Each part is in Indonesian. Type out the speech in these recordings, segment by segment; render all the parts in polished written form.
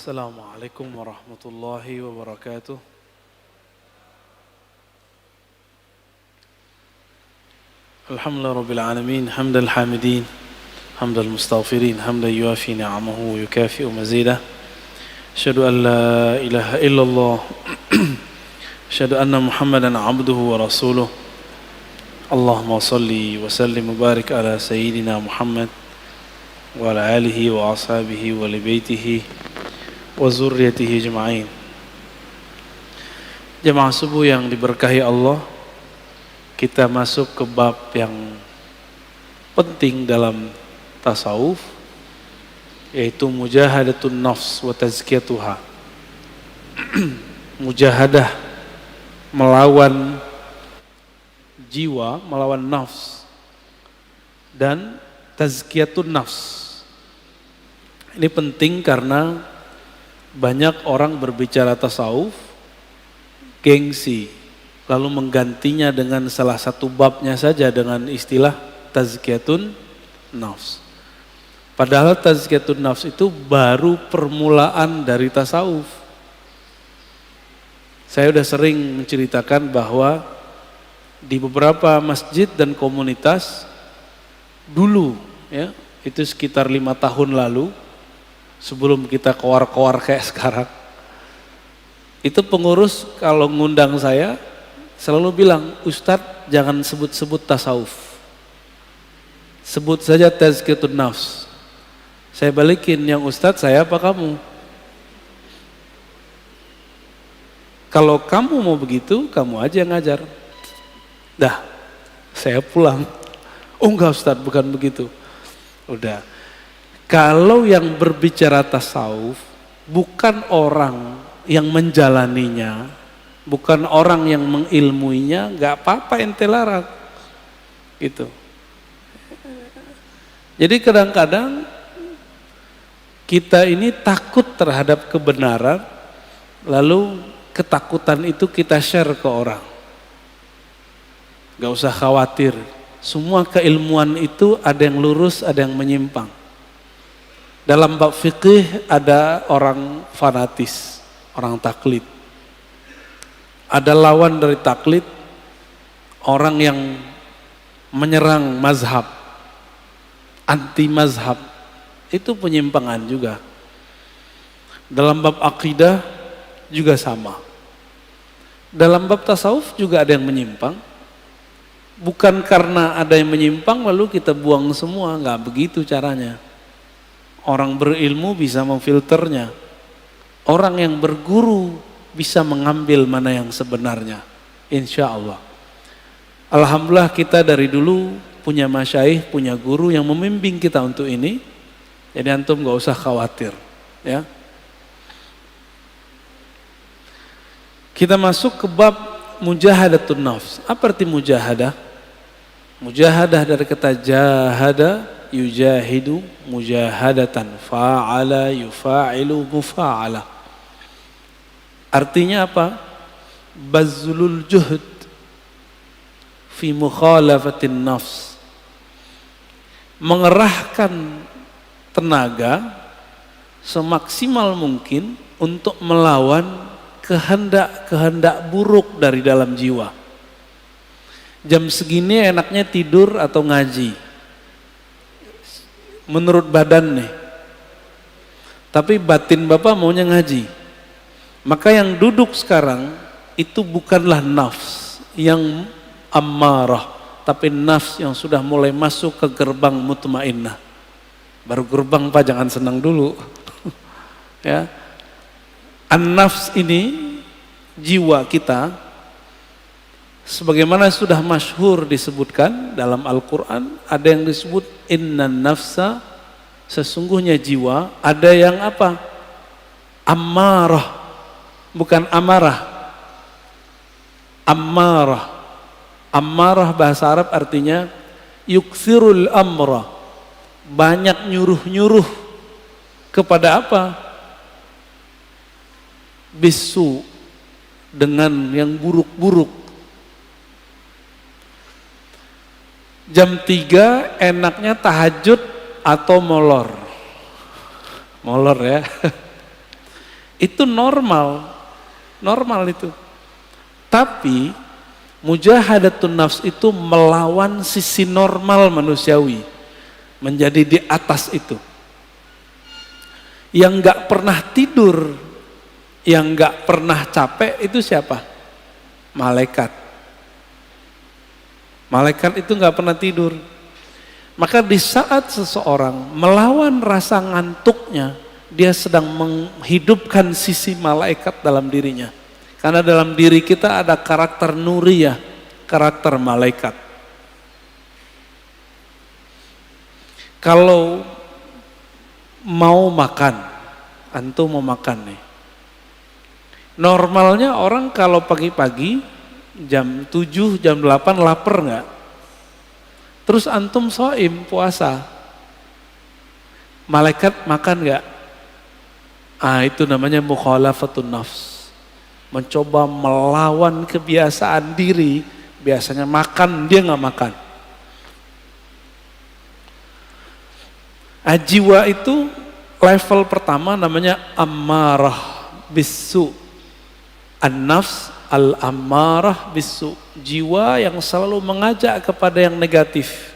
Assalamualaikum warahmatullahi wabarakatuh. Alhamdulillah rabbil alamin, hamdal hamidin, hamdal mustaghfirin, hamdan yuafi ni'amahu wa yukafi'u mazidah. Asyhadu an la ilaha illallah, asyhadu anna Muhammadan abduhu wa rasuluh. Allahumma salli wa sallim wa barik ala sayyidina Muhammad wa ala alihi wa ashabihi wa li baitihi wa zurriyatihi ajma'in. Jemaah subuh yang diberkahi Allah, kita masuk ke bab yang penting dalam tasawuf, yaitu mujahadatun nafs wa tazkiyatuha. Mujahadah, melawan jiwa, melawan nafs, dan tazkiyatun nafs. Ini penting karena banyak orang berbicara tasawuf, gengsi, lalu menggantinya dengan salah satu babnya saja dengan istilah tazkiyatun nafs. Padahal tazkiyatun nafs itu baru permulaan dari tasawuf. Saya sudah sering menceritakan bahwa di beberapa masjid dan komunitas dulu, ya, itu sekitar 5 tahun lalu, sebelum kita koar-koar kayak sekarang, itu pengurus kalau ngundang saya selalu bilang, Ustadz jangan sebut-sebut tasawuf, sebut saja tazkiyatun nafs. Saya balikin, yang Ustadz saya apa kamu? Kalau kamu mau begitu, kamu aja yang ngajar. Dah, saya pulang. Oh enggak Ustadz, bukan begitu. Udah. Kalau yang berbicara tasawuf bukan orang yang menjalaninya, bukan orang yang mengilmuinya, nggak apa-apa ente larang, gitu. Jadi kadang-kadang kita ini takut terhadap kebenaran, lalu ketakutan itu kita share ke orang. Gak usah khawatir, semua keilmuan itu ada yang lurus, ada yang menyimpang. Dalam bab fikih ada orang fanatis, orang taklid. Ada lawan dari taklid, orang yang menyerang mazhab, anti mazhab. Itu penyimpangan juga. Dalam bab akidah juga sama. Dalam bab tasawuf juga ada yang menyimpang. Bukan karena ada yang menyimpang lalu kita buang semua, nggak begitu caranya. Orang berilmu bisa memfilternya. Orang yang berguru bisa mengambil mana yang sebenarnya. Insya Allah. Alhamdulillah kita dari dulu punya masyaikh, punya guru yang membimbing kita untuk ini. Jadi antum gak usah khawatir. Ya. Kita masuk ke bab mujahadatun nafs. Apa arti mujahadah? Mujahadah dari kata jahada, yujahidu, mujahadatan, fa'ala, yufa'ilu, mufa'ala. Artinya apa? Bazlul juhd fi mukhalafatin nafs. Mengerahkan tenaga semaksimal mungkin untuk melawan kehendak-kehendak buruk dari dalam jiwa. Jam segini enaknya tidur atau ngaji, menurut badan nih, tapi batin bapak maunya ngaji. Maka yang duduk sekarang itu bukanlah nafs yang ammarah, tapi nafs yang sudah mulai masuk ke gerbang mutmainnah. Baru gerbang pak, jangan senang dulu. Ya, an-nafs ini jiwa kita, sebagaimana sudah masyhur disebutkan dalam Al-Quran, ada yang disebut innan nafsa, sesungguhnya jiwa, ada yang apa? Ammarah, bukan amarah. Ammarah. Ammarah bahasa Arab artinya yukthirul amra, banyak nyuruh-nyuruh kepada apa? Bisu, dengan yang buruk-buruk. Jam 3 enaknya tahajud atau molor. Molor ya. Itu normal itu. Tapi mujahadatun nafs itu melawan sisi normal manusiawi, menjadi di atas itu. Yang nggak pernah tidur, yang nggak pernah capek itu siapa? Malaikat. Malaikat itu nggak pernah tidur. Maka di saat seseorang melawan rasa ngantuknya, dia sedang menghidupkan sisi malaikat dalam dirinya. Karena dalam diri kita ada karakter nuriyah, karakter malaikat. Kalau mau makan, antum mau makan nih. Normalnya orang kalau pagi-pagi jam 7, jam 8 lapar nggak? Terus antum shaim puasa, malaikat makan nggak? Itu namanya mukhalafatun nafs, mencoba melawan kebiasaan diri. Biasanya makan, dia nggak makan. Jiwa itu level pertama namanya ammarah bisu, an-nafs al-ammarah bisu, jiwa yang selalu mengajak kepada yang negatif.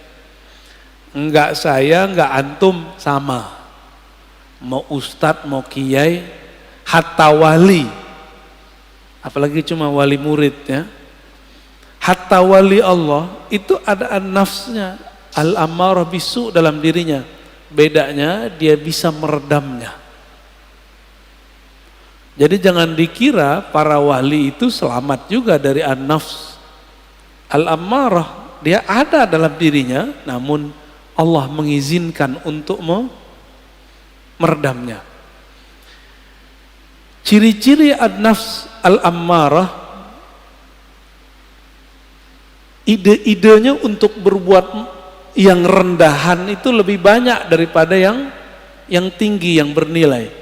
Enggak saya, enggak antum, sama. Mau ustadz, mau kiai, hatta wali, apalagi cuma wali murid ya. Hatta wali Allah itu ada an-nafsnya al-ammarah bisu dalam dirinya. Bedanya dia bisa meredamnya. Jadi jangan dikira para wali itu selamat juga dari an-nafs al-ammarah. Dia ada dalam dirinya, namun Allah mengizinkan untuk meredamnya. Ciri-ciri an-nafs al-ammarah, ide-idenya untuk berbuat yang rendahan itu lebih banyak daripada yang tinggi, yang bernilai.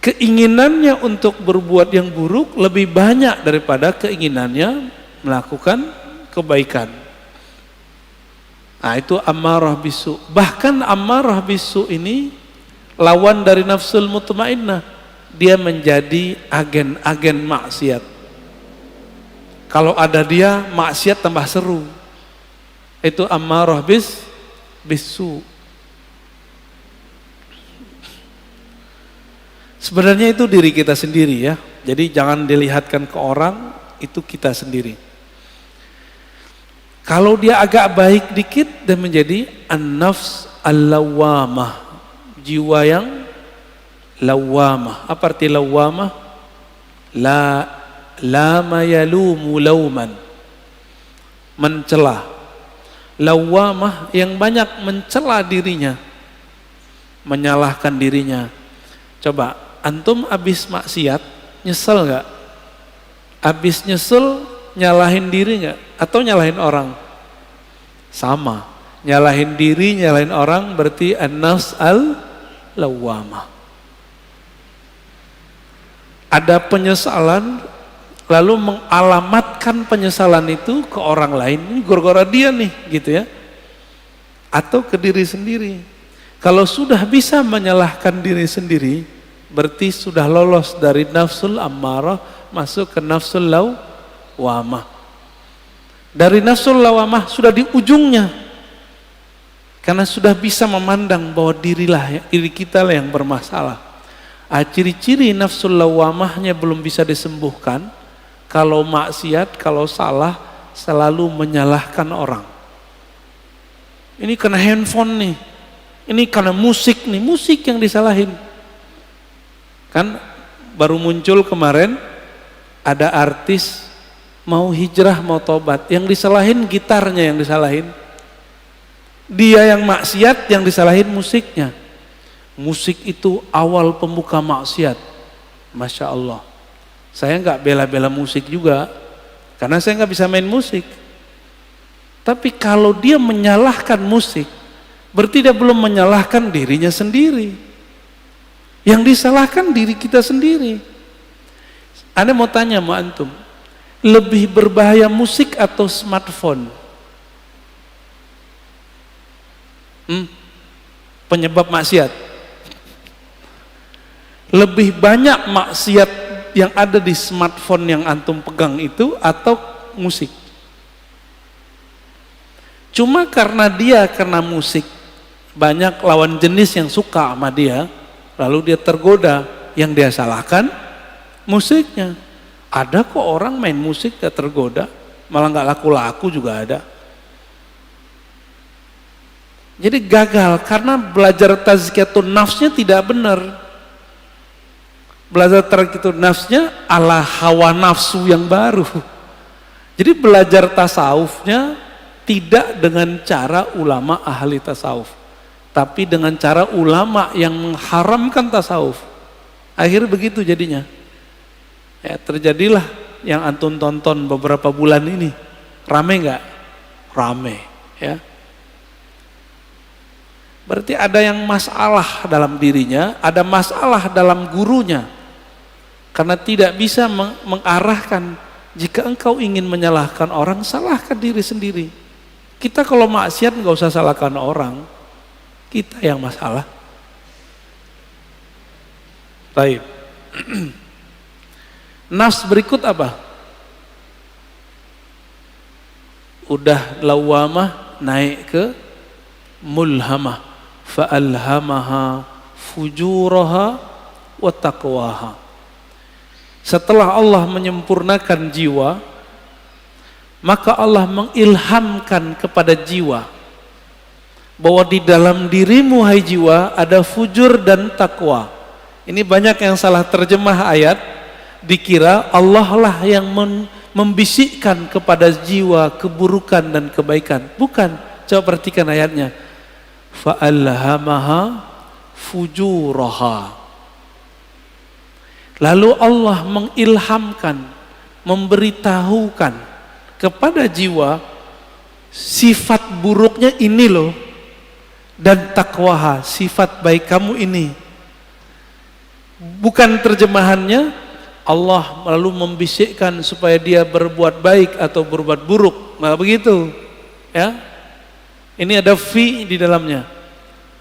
Keinginannya untuk berbuat yang buruk lebih banyak daripada keinginannya melakukan kebaikan. Itu ammarah bisu. Bahkan ammarah bisu ini lawan dari nafsul mutmainnah. Dia menjadi agen-agen maksiat. Kalau ada dia, maksiat tambah seru. Itu ammarah bisu. Sebenarnya itu diri kita sendiri ya. Jadi jangan dilihatkan ke orang, itu kita sendiri. Kalau dia agak baik dikit, dia menjadi an-nafs al-lawwamah, jiwa yang lawwamah. Apa arti lawwamah? Lama yalumu lauman, mencela. Lawwamah yang banyak mencela dirinya, menyalahkan dirinya. Coba antum abis maksiat, nyesel nggak? Abis nyesel, nyalahin diri nggak? Atau nyalahin orang? Sama, nyalahin diri, nyalahin orang berarti an-nafs al-lawwamah. Ada penyesalan, lalu mengalamatkan penyesalan itu ke orang lain. Ini gara-gara dia nih, gitu ya. Atau ke diri sendiri. Kalau sudah bisa menyalahkan diri sendiri, berarti sudah lolos dari nafsul ammarah masuk ke nafsul lawwamah. Dari nafsul lawwamah sudah di ujungnya, karena sudah bisa memandang bahwa diri kita lah yang bermasalah. Ciri-ciri nafsul lawwamahnya belum bisa disembuhkan. Kalau maksiat, kalau salah, selalu menyalahkan orang. Ini kena handphone nih, ini karena musik nih, musik yang disalahin. Kan baru muncul kemarin ada artis mau hijrah, mau tobat, yang disalahin gitarnya, yang disalahin dia, yang maksiat yang disalahin musiknya. Musik itu awal pembuka maksiat. Masya Allah, saya nggak bela-bela musik juga karena saya nggak bisa main musik. Tapi kalau dia menyalahkan musik, berarti dia belum menyalahkan dirinya sendiri. Yang disalahkan diri kita sendiri. Anda mau tanya sama antum, lebih berbahaya musik atau smartphone? Penyebab maksiat. lebih banyak maksiat yang ada di smartphone yang antum pegang itu atau musik? Cuma karena musik, banyak lawan jenis yang suka sama dia, lalu dia tergoda. Yang dia salahkan musiknya. Ada kok orang main musik gak tergoda, malah gak laku-laku juga ada. Jadi gagal karena belajar tazkiyatun nafsnya tidak benar. Belajar tazkiyatun nafsnya ala hawa nafsu yang baru. Jadi belajar tasawufnya tidak dengan cara ulama ahli tasawuf, tapi dengan cara ulama yang mengharamkan tasawuf. Akhirnya begitu jadinya. Ya, terjadilah yang antum tonton beberapa bulan ini. Rame nggak? Rame, ya. Berarti ada yang masalah dalam dirinya, ada masalah dalam gurunya. Karena tidak bisa mengarahkan. Jika engkau ingin menyalahkan orang, salahkan diri sendiri. Kita kalau maksiat nggak usah salahkan orang, kita yang masalah. Baik. Nafs berikut apa? Udah lawamah naik ke mulhamah, fa'alhamaha fujuraha wa taqwaha. Setelah Allah menyempurnakan jiwa, maka Allah mengilhamkan kepada jiwa bahwa di dalam dirimu hai jiwa ada fujur dan takwa. Ini banyak yang salah terjemah ayat, dikira Allah lah yang membisikkan kepada jiwa keburukan dan kebaikan. Bukan, coba perhatikan ayatnya. Fa'alhamaha fujuraha. Lalu Allah mengilhamkan, memberitahukan kepada jiwa sifat buruknya ini loh, dan takwaha, sifat baik kamu ini. Bukan terjemahannya Allah lalu membisikkan supaya dia berbuat baik atau berbuat buruk, nggak begitu, ya. Ini ada fi di dalamnya.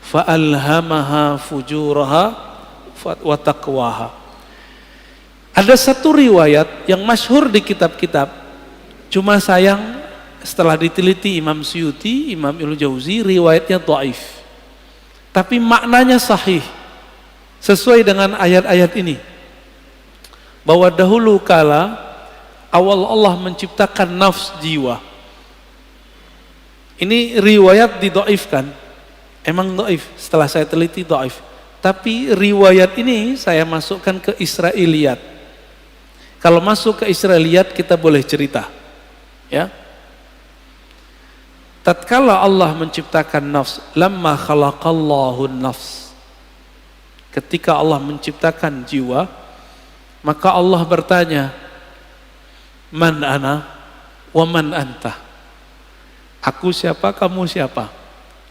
Fa'alhamaha fujuraha wa taqwaha. Ada satu riwayat yang masyhur di kitab-kitab, cuma sayang setelah diteliti Imam Suyuti, Imam Ibnu Jauzi, riwayatnya dhaif. Tapi maknanya sahih. Sesuai dengan ayat-ayat ini. Bahwa dahulu kala awal Allah menciptakan nafs jiwa. Ini riwayat didhaifkan. Emang dhaif, setelah saya teliti dhaif. Tapi riwayat ini saya masukkan ke Israiliyat. Kalau masuk ke Israiliyat kita boleh cerita. Ya. Tatkala Allah menciptakan nafs, lamma khalaqallahu nafs. Ketika Allah menciptakan jiwa, maka Allah bertanya, man ana wa man anta. Aku siapa, kamu siapa?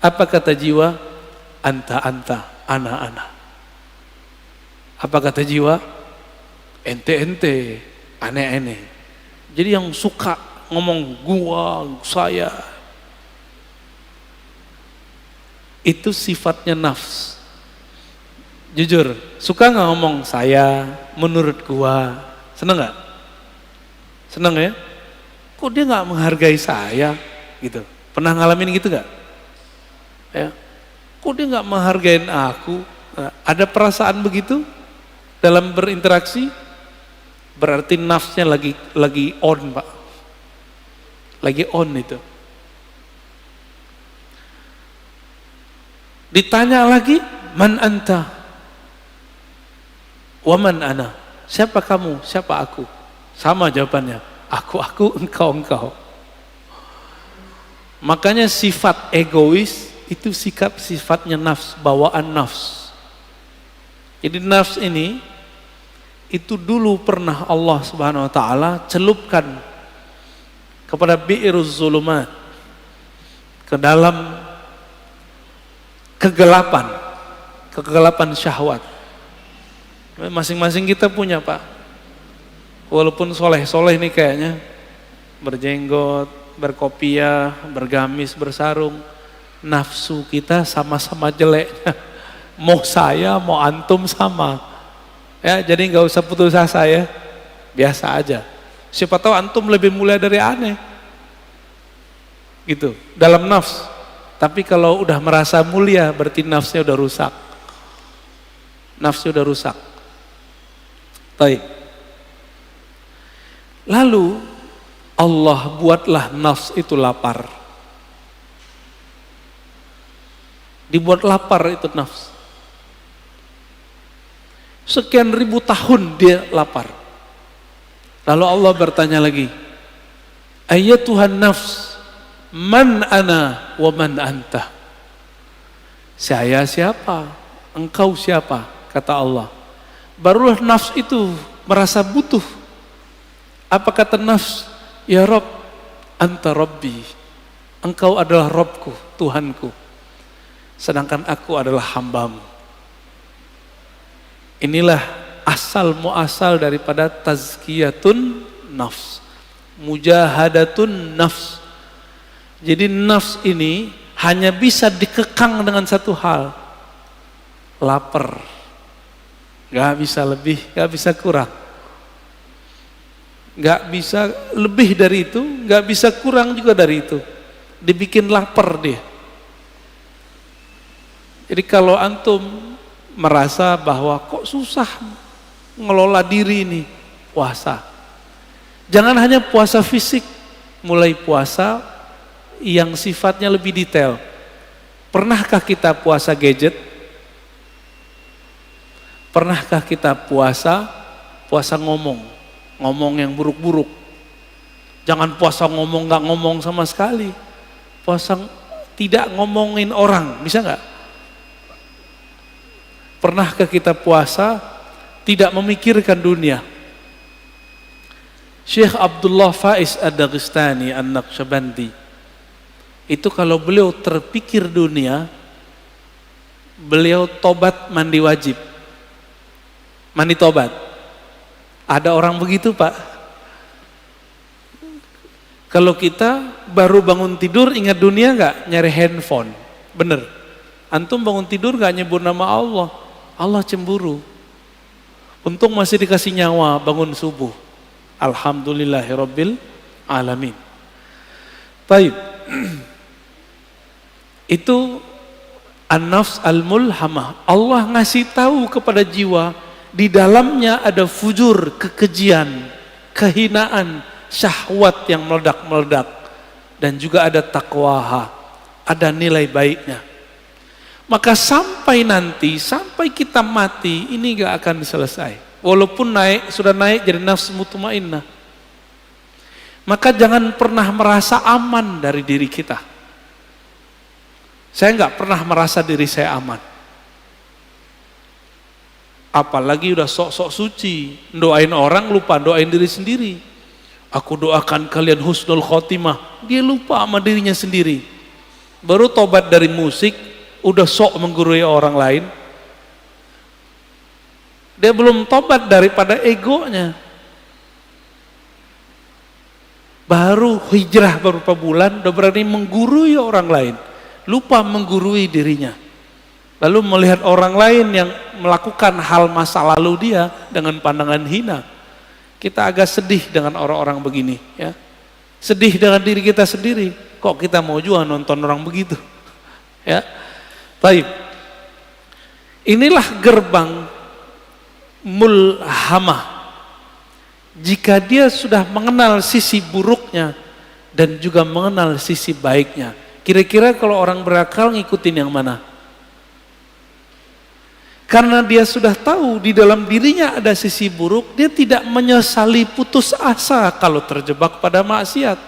Apa kata jiwa? Anta, anta, ana, ana. Apa kata jiwa? Ente, ente, ane, ane. Jadi yang suka ngomong gua, saya, itu sifatnya nafs. Jujur, suka nggak ngomong saya, menurut gua, seneng nggak? Seneng ya? Kok dia nggak menghargai saya, gitu? Pernah ngalamin gitu nggak? Ya, kok dia nggak menghargain aku? Nah, ada perasaan begitu dalam berinteraksi? Berarti nafsnya lagi on, Pak. Lagi on itu. Ditanya lagi, man anta? Waman ana, siapa kamu, siapa aku? Sama jawabannya, aku, engkau. Makanya sifat egois itu sifatnya nafs, bawaan nafs. Jadi nafs ini itu dulu pernah Allah Subhanahu wa taala celupkan kepada bi'iruz zulumat, ke dalam kegelapan syahwat. Masing-masing kita punya, Pak. Walaupun soleh-soleh nih kayaknya, berjenggot, berkopiah, bergamis, bersarung, nafsu kita sama-sama jeleknya. Mau saya, mau antum sama. Ya, jadi nggak usah putus asa ya. Biasa aja. Siapa tahu antum lebih mulia dari aneh. Gitu, dalam nafs. Tapi kalau udah merasa mulia berarti nafsnya udah rusak. Nafsnya udah rusak. Baik. Lalu Allah buatlah nafs itu lapar. Dibuat lapar itu nafs. Sekian ribu tahun dia lapar. Lalu Allah bertanya lagi, Ayyatuhan nafs, man ana wa man anta. Saya siapa? Engkau siapa? Kata Allah. Barulah nafs itu merasa butuh. Apa kata nafs? Ya Rabb, anta Rabbi. Engkau adalah Rabbku, Tuhanku. Sedangkan aku adalah hambamu. Inilah asal muasal daripada tazkiyatun nafs, mujahadatun nafs. Jadi nafs ini hanya bisa dikekang dengan satu hal, lapar. Gak bisa lebih, gak bisa kurang. Gak bisa lebih dari itu, gak bisa kurang juga dari itu. Dibikin lapar dia. Jadi kalau antum merasa bahwa kok susah ngelola diri ini, puasa. Jangan hanya puasa fisik, mulai puasa yang sifatnya lebih detail. Pernahkah kita puasa gadget? Pernahkah kita puasa ngomong yang buruk-buruk? Jangan puasa ngomong gak ngomong sama sekali. Puasa tidak ngomongin orang, bisa gak? Pernahkah kita puasa tidak memikirkan dunia? Syekh Abdullah Faiz Ad-Daghestani An-Naqsyabandi itu kalau beliau terpikir dunia, beliau tobat mandi wajib. Mandi tobat. Ada orang begitu, Pak. Kalau kita baru bangun tidur ingat dunia nggak? Nyari handphone. Bener. Antum bangun tidur nggak nyebut nama Allah? Allah cemburu. Untung masih dikasih nyawa bangun subuh. Alhamdulillahirabbil alamin. Baik. Itu an-nafs al-mulhamah. Allah ngasih tahu kepada jiwa di dalamnya ada fujur, kekejian, kehinaan, syahwat yang meledak-meledak, dan juga ada taqwaha, ada nilai baiknya. Maka sampai nanti, sampai kita mati, ini gak akan selesai. Walaupun sudah naik jadi nafsu mutmainnah. Maka jangan pernah merasa aman dari diri kita. Saya gak pernah merasa diri saya aman. Apalagi udah sok-sok suci, doain orang lupa doain diri sendiri. Aku doakan kalian husnul khotimah, dia lupa sama dirinya sendiri. Baru tobat dari musik, udah sok menggurui orang lain. Dia belum tobat daripada egonya. Baru hijrah beberapa bulan, udah berani menggurui orang lain. Lupa menggurui dirinya. Lalu melihat orang lain yang melakukan hal masa lalu dia dengan pandangan hina. Kita agak sedih dengan orang-orang begini, ya. Sedih dengan diri kita sendiri. Kok kita mau juga nonton orang begitu? Ya. Baik. Inilah gerbang mulhamah. Jika dia sudah mengenal sisi buruknya dan juga mengenal sisi baiknya. Kira-kira kalau orang berakal ngikutin yang mana? Karena dia sudah tahu di dalam dirinya ada sisi buruk, dia tidak menyesali putus asa kalau terjebak pada maksiat.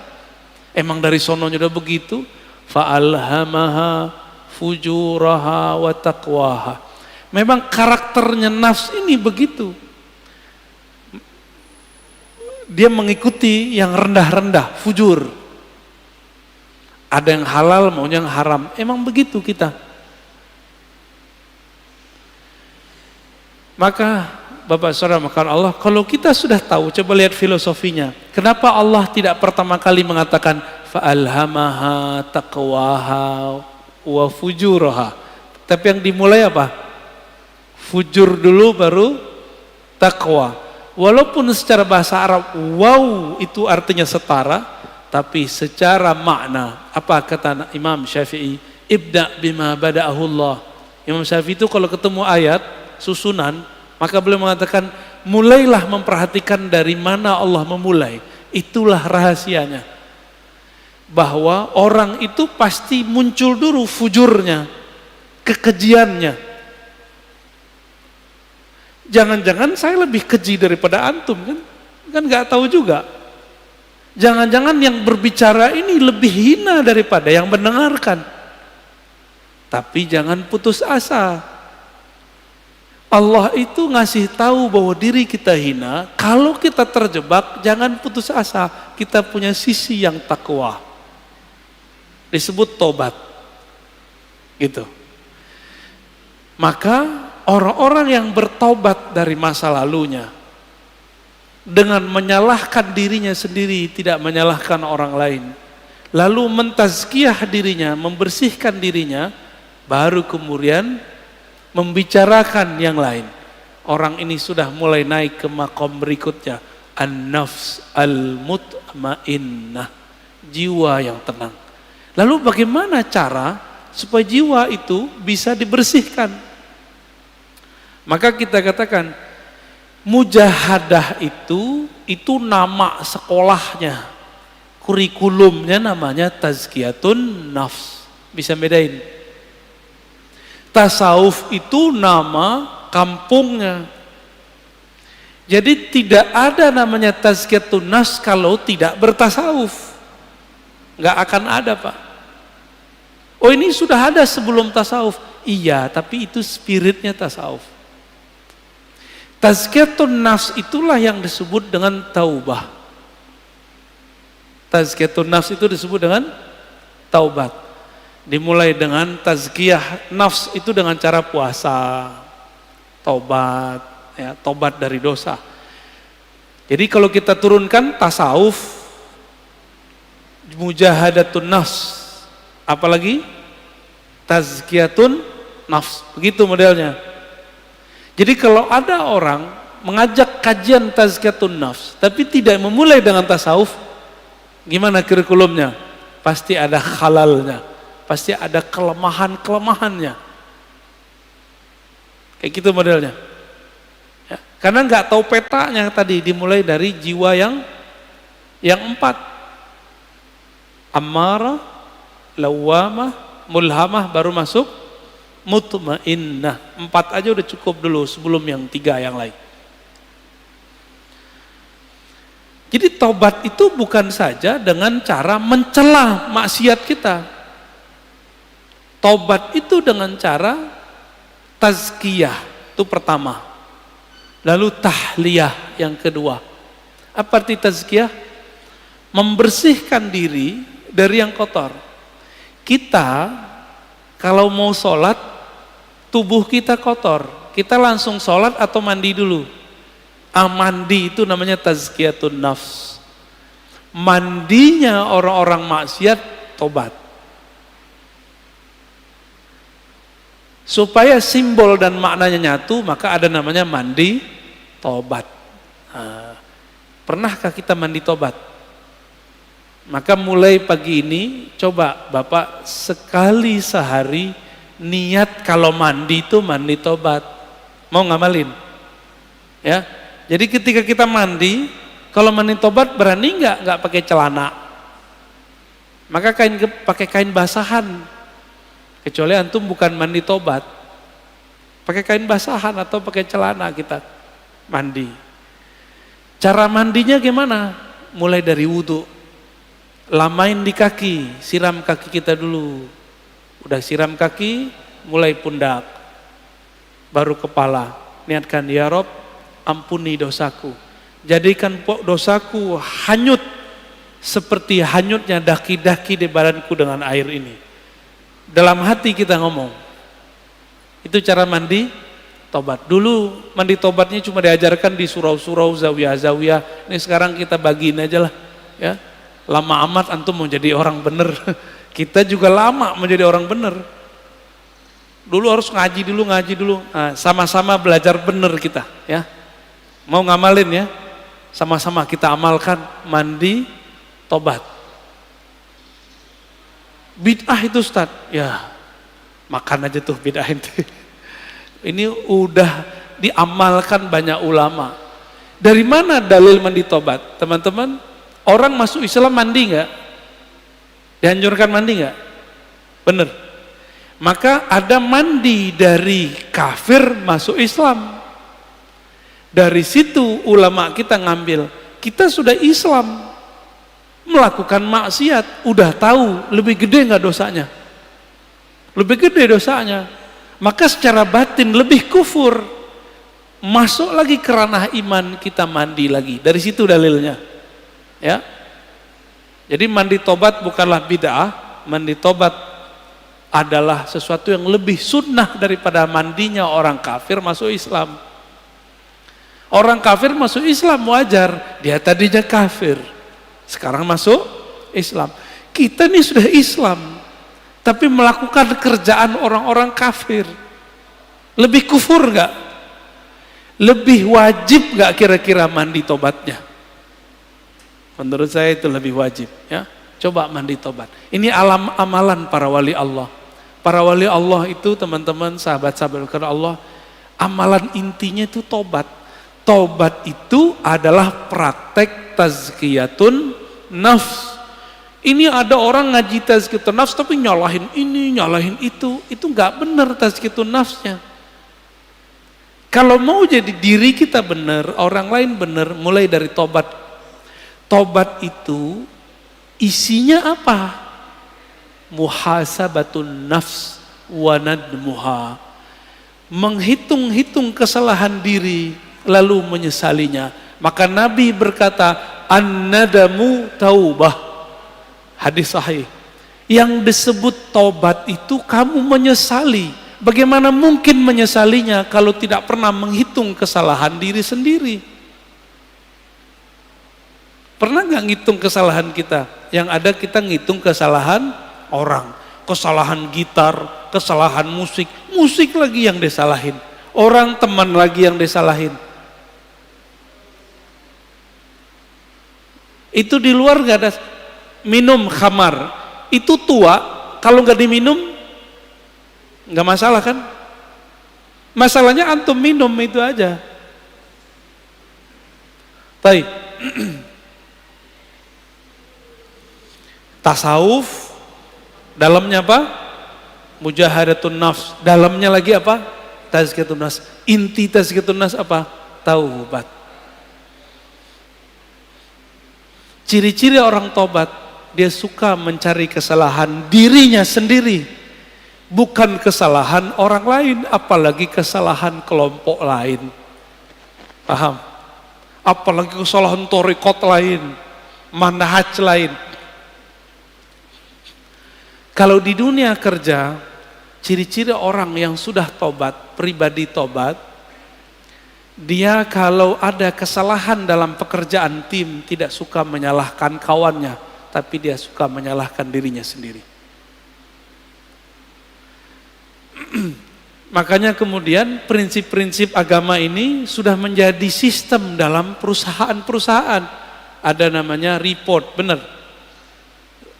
Emang dari sononya udah begitu. Fa'alhamaha fujuraha wa taqwaha. Memang karakternya nafs ini begitu. Dia mengikuti yang rendah-rendah, fujur. Ada yang halal, maunya yang haram. Emang begitu kita. Maka Bapak Saudara makan Allah, kalau kita sudah tahu, coba lihat filosofinya. Kenapa Allah tidak pertama kali mengatakan fa'alhamaha taqwaha wa fujuraha. Tapi yang dimulai apa? Fujur dulu baru takwa. Walaupun secara bahasa Arab wow itu artinya setara, tapi secara makna apa kata Imam Syafi'i? Ibda bima bada'ahu Allah. Imam Syafi'i itu kalau ketemu ayat susunan, maka beliau mengatakan mulailah memperhatikan dari mana Allah memulai. Itulah rahasianya. Bahwa orang itu pasti muncul dulu fujurnya, kekejiannya. Jangan-jangan saya lebih keji daripada antum kan? Kan nggak tahu juga. Jangan-jangan yang berbicara ini lebih hina daripada yang mendengarkan. Tapi jangan putus asa. Allah itu ngasih tahu bahwa diri kita hina. Kalau kita terjebak, jangan putus asa. Kita punya sisi yang takwa. Disebut tobat. Gitu. Maka orang-orang yang bertobat dari masa lalunya dengan menyalahkan dirinya sendiri, tidak menyalahkan orang lain, lalu mentazkiyah dirinya, membersihkan dirinya, baru kemudian membicarakan yang lain. Orang ini sudah mulai naik ke makom berikutnya, an-nafs al-mutmainnah, jiwa yang tenang. Lalu bagaimana cara supaya jiwa itu bisa dibersihkan? Maka kita katakan mujahadah itu nama sekolahnya, kurikulumnya namanya tazkiyatun nafs. Bisa bedain. Tasawuf itu nama kampungnya. Jadi tidak ada namanya tazkiyatun nafs kalau tidak bertasawuf. Nggak akan ada, Pak. Oh, ini sudah ada sebelum tasawuf. Iya, tapi itu spiritnya tasawuf. Tazkiyatun nafs itulah yang disebut dengan taubah. Tazkiyatun nafs itu disebut dengan taubat. Dimulai dengan tazkiyah nafs itu dengan cara puasa, taubat, ya, taubat dari dosa. Jadi kalau kita turunkan tasawuf, mujahadatun nafs, apalagi tazkiyatun nafs, begitu modelnya. Jadi kalau ada orang mengajak kajian tazkiyatun nafs tapi tidak memulai dengan tasawuf, gimana kurikulumnya? Pasti ada halalnya, pasti ada kelemahan-kelemahannya. Kayak gitu modelnya. Ya, karena nggak tahu petanya tadi, dimulai dari jiwa yang empat. Ammarah, lawamah, mulhamah, baru masuk mutmainnah. 4 aja udah cukup dulu sebelum yang 3 yang lain. Jadi taubat itu bukan saja dengan cara mencela maksiat kita. Taubat itu dengan cara tazkiyah, itu pertama. Lalu tahliyah yang kedua. Apa arti tazkiyah? Membersihkan diri dari yang kotor. Kita kalau mau sholat, tubuh kita kotor, kita langsung sholat atau mandi dulu? Mandi itu namanya tazkiyatun nafs. Mandinya orang-orang maksiat, tobat. Supaya simbol dan maknanya nyatu, maka ada namanya mandi tobat. Nah, pernahkah kita mandi tobat? Maka mulai pagi ini, coba Bapak sekali sehari niat kalau mandi itu mandi tobat. Mau ngamalin? Ya. Jadi ketika kita mandi, kalau mandi tobat berani nggak pakai celana? Maka pakai kain basahan. Kecuali antum bukan mandi tobat. Pakai kain basahan atau pakai celana kita mandi. Cara mandinya gimana? Mulai dari wudu. Lamain di kaki, siram kaki kita dulu. Udah siram kaki, mulai pundak, baru kepala. Niatkan, ya Rob, ampuni dosaku. Jadikan dosaku hanyut seperti hanyutnya daki-daki di badanku dengan air ini. Dalam hati kita ngomong. Itu cara mandi tobat. Dulu mandi tobatnya cuma diajarkan di surau-surau, zawiyah-zawiyah. Ini sekarang kita bagiin aja lah. Ya. Lama amat antum mau jadi orang bener. Kita juga lama menjadi orang benar. Dulu harus ngaji dulu. Nah, sama-sama belajar benar kita, ya. Mau ngamalin ya? Sama-sama kita amalkan mandi tobat. Bid'ah itu Ustaz. Ya, makan aja tuh bid'ah itu. Ini udah diamalkan banyak ulama. Dari mana dalil mandi tobat? Teman-teman, orang masuk Islam mandi nggak? Dianjurkan mandi nggak? Bener. Maka ada mandi dari kafir masuk Islam. Dari situ ulama kita ngambil, kita sudah Islam, melakukan maksiat, udah tahu lebih gede nggak dosanya? Lebih gede dosanya. Maka secara batin lebih kufur. Masuk lagi ke ranah iman, kita mandi lagi. Dari situ dalilnya. Ya. Jadi mandi tobat bukanlah bid'ah, mandi tobat adalah sesuatu yang lebih sunnah daripada mandinya orang kafir masuk Islam. Orang kafir masuk Islam wajar, dia tadinya kafir, sekarang masuk Islam. Kita ini sudah Islam, tapi melakukan kerjaan orang-orang kafir. Lebih kufur nggak? Lebih wajib nggak kira-kira mandi tobatnya? Menurut saya itu lebih wajib. Ya, coba mandi tobat. Ini amalan para wali Allah. Para wali Allah itu teman-teman, sahabat-sahabat Allah, amalan intinya itu tobat. Tobat itu adalah praktek tazkiyatun nafs. Ini ada orang ngaji tazkiyatun nafs tapi nyalahin ini, nyalahin itu nggak benar tazkiyatun nafsnya. Kalau mau jadi diri kita benar, orang lain benar, mulai dari tobat. Tobat itu isinya apa? Muhasabatun nafs wa nadmuha. Menghitung-hitung kesalahan diri lalu menyesalinya. Maka Nabi berkata, an-nadamu taubah. Hadis sahih. Yang disebut tobat itu kamu menyesali. Bagaimana mungkin menyesalinya kalau tidak pernah menghitung kesalahan diri sendiri? Pernah nggak ngitung kesalahan kita? Yang ada kita ngitung kesalahan orang. Kesalahan gitar, kesalahan musik. Musik lagi yang disalahin. Orang teman lagi yang disalahin. Itu di luar gak ada. Minum khamar itu tua, kalau gak diminum gak masalah kan? Masalahnya antum minum itu aja. Baik. Tasawuf dalamnya apa? Mujahadatun nafs. Dalamnya lagi apa? Tazkiyatun nafs. Inti tazkiyatun nafs apa? Taubat. Ciri-ciri orang tobat, dia suka mencari kesalahan dirinya sendiri, bukan kesalahan orang lain, apalagi kesalahan kelompok lain. Paham? Apalagi kesalahan thariqat lain, manhaj lain. Kalau di dunia kerja, ciri-ciri orang yang sudah tobat, pribadi tobat, dia kalau ada kesalahan dalam pekerjaan tim tidak suka menyalahkan kawannya, tapi dia suka menyalahkan dirinya sendiri. Makanya kemudian prinsip-prinsip agama ini sudah menjadi sistem dalam perusahaan-perusahaan. Ada namanya report, benar.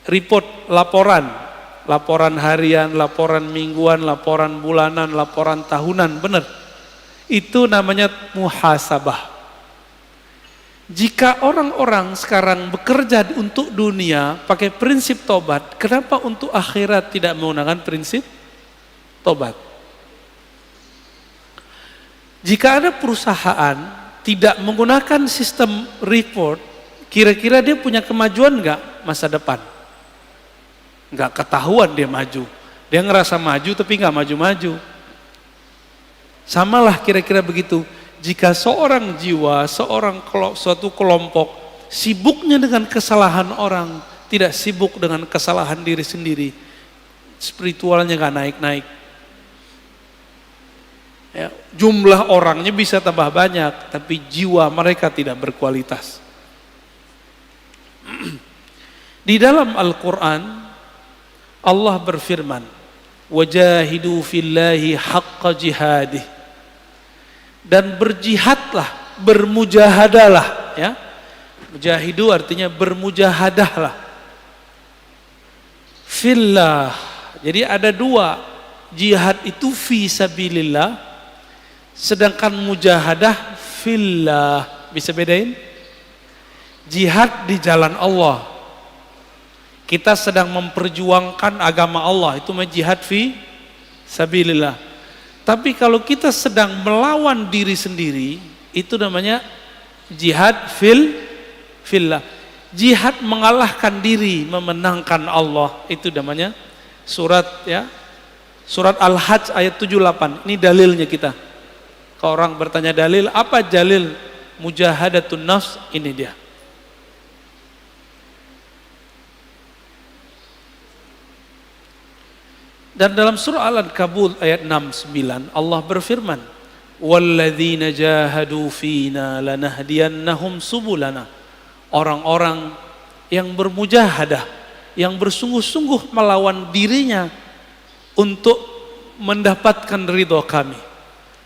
Report, laporan. Laporan harian, laporan mingguan, laporan bulanan, laporan tahunan, benar. Itu namanya muhasabah. Jika orang-orang sekarang bekerja untuk dunia pakai prinsip tobat, kenapa untuk akhirat tidak menggunakan prinsip tobat? Jika ada perusahaan tidak menggunakan sistem report, kira-kira dia punya kemajuan nggak masa depan? Nggak ketahuan dia maju. Dia ngerasa maju tapi nggak maju-maju. Samalah kira-kira begitu. Jika seorang jiwa, suatu kelompok sibuknya dengan kesalahan orang, tidak sibuk dengan kesalahan diri sendiri, spiritualnya gak naik-naik. Ya, jumlah orangnya bisa tambah banyak, tapi jiwa mereka tidak berkualitas. Di dalam Al-Quran, Allah berfirman, "Wajahidu fillahi haqqa jihadih." Dan berjihadlah bermujahadalah, ya. Mujahidu artinya bermujahadahlah. Fillah. Jadi ada dua, jihad itu fi sabilillah, sedangkan mujahadah fillah. Bisa bedain? Jihad di jalan Allah, kita sedang memperjuangkan agama Allah, itu jihad fi sabilillah. Tapi kalau kita sedang melawan diri sendiri, itu namanya jihad fillah. Jihad mengalahkan diri, memenangkan Allah, itu namanya surat, ya, surat Al-Hajj ayat 78. Ini dalilnya kita. Kalau orang bertanya dalil, apa dalil mujahadatun nafs? Ini dia. Dan dalam surah Al-Ankabut ayat 69 Allah berfirman, "Walladzina jahadu fina lanahdiyannahum subulana." Orang-orang yang bermujahadah, yang bersungguh-sungguh melawan dirinya untuk mendapatkan ridho kami.